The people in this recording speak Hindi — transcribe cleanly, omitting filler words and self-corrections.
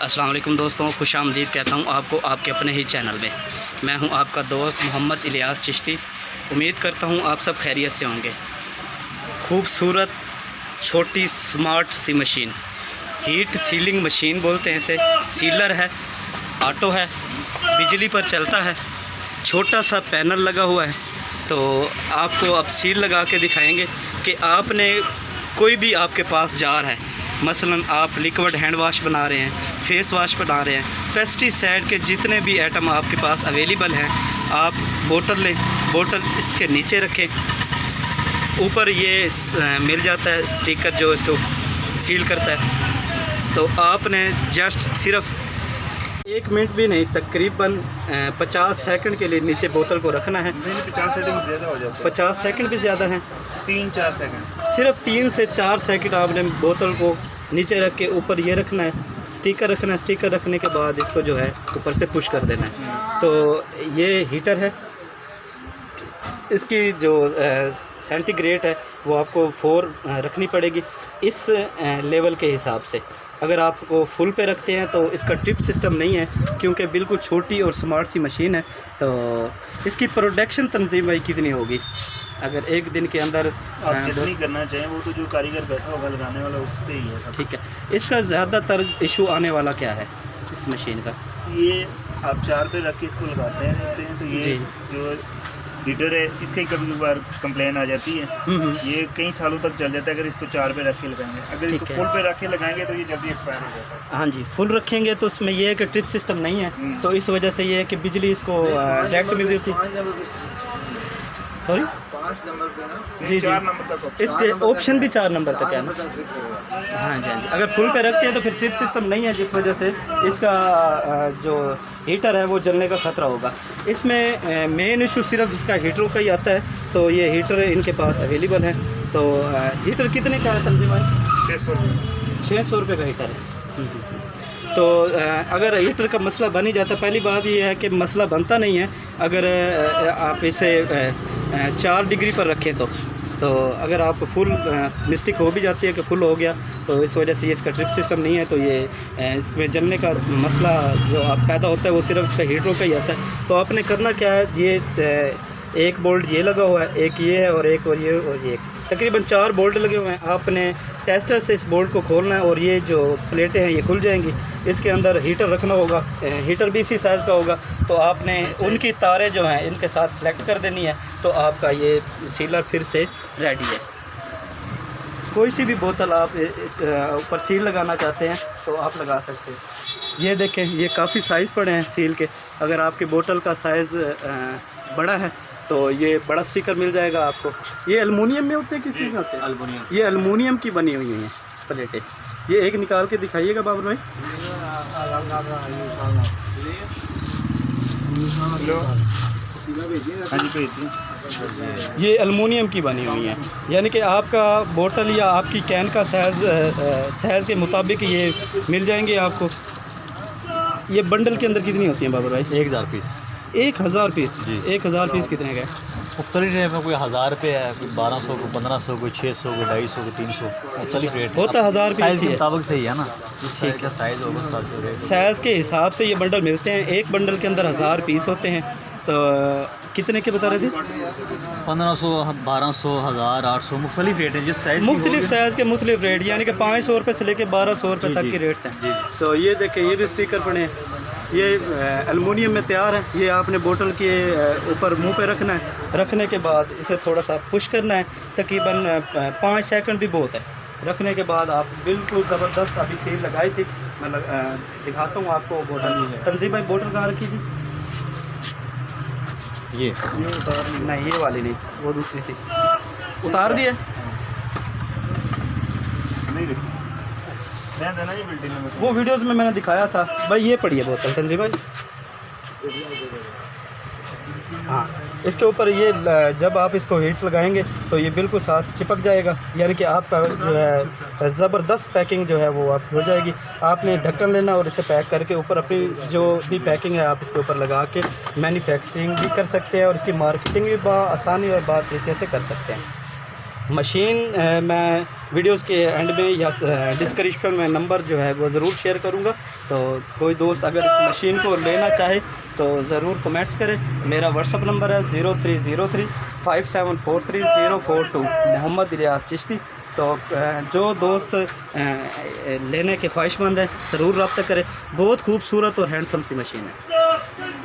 अस्सलाम वालेकुम दोस्तों, खुशामदीद कहता हूँ आपको आपके अपने ही चैनल में। मैं हूँ आपका दोस्त मोहम्मद इलियास चिश्ती। उम्मीद करता हूँ आप सब खैरियत से होंगे। खूबसूरत छोटी स्मार्ट सी मशीन, हीट सीलिंग मशीन बोलते हैं इसे। सीलर है, ऑटो है, बिजली पर चलता है, छोटा सा पैनल लगा हुआ है। तो आपको अब सील लगा के दिखाएंगे कि आपने कोई भी आपके पास जार है, मसलन आप लिक्विड हैंड वाश बना रहे हैं, फेस वाश बना रहे हैं, पेस्टिसाइड के जितने भी आइटम आपके पास अवेलेबल हैं, आप बोतल लें, बोतल इसके नीचे रखें, ऊपर ये मिल जाता है स्टिकर जो इसको फील करता है। तो आपने जस्ट सिर्फ 1 मिनट भी नहीं, तकरीबन 50 सेकंड के लिए नीचे बोतल को रखना है। 50 सेकंड ज़्यादा हो जाता है। 50 सेकंड भी ज़्यादा हैं, 3-4 सेकंड। सिर्फ 3 से 4 सेकंड आपने बोतल को नीचे रख के ऊपर ये रखना है, स्टिकर रखना है। स्टिकर रखने के बाद इसको जो है ऊपर से पुश कर देना है। तो ये हीटर है, इसकी जो सेंटीग्रेड है वो आपको 4 रखनी पड़ेगी इस लेवल के हिसाब से। अगर आपको फुल पे रखते हैं तो इसका ट्रिप सिस्टम नहीं है, क्योंकि बिल्कुल छोटी और स्मार्ट सी मशीन है। तो इसकी प्रोडक्शन तंजीम भाई कितनी होगी? अगर 1 दिन के अंदर आप जितनी करना चाहें, वो तो जो कारीगर बैठा होगा लगाने वाला उस पर ही है। ठीक है। इसका ज़्यादातर इशू आने वाला क्या है इस मशीन का? ये आप 4 पे रख के इसको लगाते हैं तो ये जो हीटर है इसका ही कभी बार कंप्लेन आ जाती है। ये कई सालों तक चल जाता है अगर इसको 4 पे रख के लगाएंगे। अगर इसको फुल पे रख के लगाएंगे तो ये जल्दी एक्सपायर हो जाता है। हाँ जी, फुल रखेंगे तो उसमें ये है कि ट्रिप सिस्टम नहीं है, तो इस वजह से ये है कि बिजली इसको डायरेक्ट मिल रही थी। सॉरी 5 नंबर पे ना जी 4 नंबर तक इसके ऑप्शन भी 4 नंबर तक है ना। हाँ जी, हाँ जी। अगर फुल पे रखते हैं तो फिर ट्रिप सिस्टम नहीं है, जिस वजह से इसका जो हीटर है वो जलने का ख़तरा होगा। इसमें मेन इशू सिर्फ इसका हीटरों का ही आता है। तो ये हीटर इनके पास अवेलेबल है। तो हीटर कितने का है तंजीम भाई? 600 रुपये का हीटर है। तो अगर हीटर का मसला बन ही जाता, पहली बात ये है कि मसला बनता नहीं है अगर आप इसे 4 डिग्री पर रखें तो अगर आप फुल मिस्टेक हो भी जाती है कि फुल हो गया, तो इस वजह से ये इसका ट्रिप सिस्टम नहीं है। तो ये इसमें जलने का मसला जो आप पैदा होता है वो सिर्फ इसका हीटरों का ही आता है। तो आपने करना क्या है, ये 1 बोल्ट ये लगा हुआ है, एक ये है और एक और ये और ये, तकरीबन 4 बोल्ट लगे हुए हैं। आपने टेस्टर से इस बोल्ट को खोलना है और ये जो प्लेटें हैं ये खुल जाएंगी। इसके अंदर हीटर रखना होगा, हीटर भी इसी साइज़ का होगा। तो आपने उनकी तारें जो हैं इनके साथ सेलेक्ट कर देनी है, तो आपका ये सीलर फिर से रेडी है। कोई सी भी बोतल आप ऊपर सील लगाना चाहते हैं तो आप लगा सकते हैं। ये देखें, ये काफ़ी साइज़ पड़े हैं सील के। अगर आपके बोतल का साइज़ बड़ा है तो ये बड़ा स्टिकर मिल जाएगा आपको। ये एलुमिनियम में होते हैं, किसी में होते हैं? एलुमिनियम। ये एलुमिनियम की बनी हुई हैं प्लेटें। ये एक निकाल के दिखाइएगा बाबर भाई। ये एलुमिनियम की बनी हुई है, यानी कि आपका बोतल या आपकी कैन का साइज़ के मुताबिक ये मिल जाएंगे आपको। ये बंडल के अंदर कितनी होती हैं बाबर भाई? 1000 पीस। 1000 पीस? 1000 पीस कितने का है? मुख्तलिफ रेट में, कोई 1000 रुपये है, कोई 1200, कोई 1500, कोई 600, कोई 250, कोई 300, मुख्तलिफ रेट होता 1000 साइज़ पीस के मुताबिक सही है ना। साइज़ का साइज़ होगा, साइज़ के हिसाब से ये बंडल मिलते हैं। एक बंडल के अंदर 1000 पीस होते हैं। तो कितने के बता रहे थे? 1500, 1200, 1000, 800, मुख्तलिफ रेट है। जिस साइज़ मुख्तलिफ साइज़ के मुख्तलिफ रेट, यानी कि 500 रुपये से लेकर 1200 रुपये तक के रेट्स हैं। तो ये देखें, ये भी स्टिकर पड़े हैं। ये एलुमिनियम में तैयार है। ये आपने बोतल के ऊपर मुंह पे रखना है। रखने के बाद इसे थोड़ा सा पुश करना है, तकरीबन 5 सेकंड भी बहुत है। रखने के बाद आप बिल्कुल ज़बरदस्त, अभी सील लगाई थी, मैं दिखाता हूँ आपको बोतल। तंजीम भाई बोतल कहाँ रखी थी? ये नहीं, ये वाली नहीं, वो दूसरी थी। उतार दिए? वो वीडियोस में मैंने दिखाया था भाई। ये पड़ी है बोतल तंजीम भाई। हाँ, इसके ऊपर ये जब आप इसको हीट लगाएंगे तो ये बिल्कुल साथ चिपक जाएगा, यानी कि आपका जो है ज़बरदस्त पैकिंग जो है वो आप हो जाएगी। आपने ढक्कन लेना और इसे पैक करके ऊपर अपनी जो भी पैकिंग है आप इसके ऊपर लगा के मैन्युफैक्चरिंग भी कर सकते हैं और इसकी मार्केटिंग भी आसानी और बात तरीके से कर सकते हैं। मशीन मैं वीडियोस के एंड में या डिस्क्रिप्शन में नंबर जो है वो ज़रूर शेयर करूँगा, तो कोई दोस्त अगर इस मशीन को लेना चाहे तो ज़रूर कमेंट्स करें। मेरा व्हाट्सअप नंबर है 0303574304 मोहम्मद इलियास चिश्ती। तो जो दोस्त लेने के ख्वाहिशमंद हैं ज़रूर रब्ता करें। बहुत खूबसूरत और हैंडसम सी मशीन है।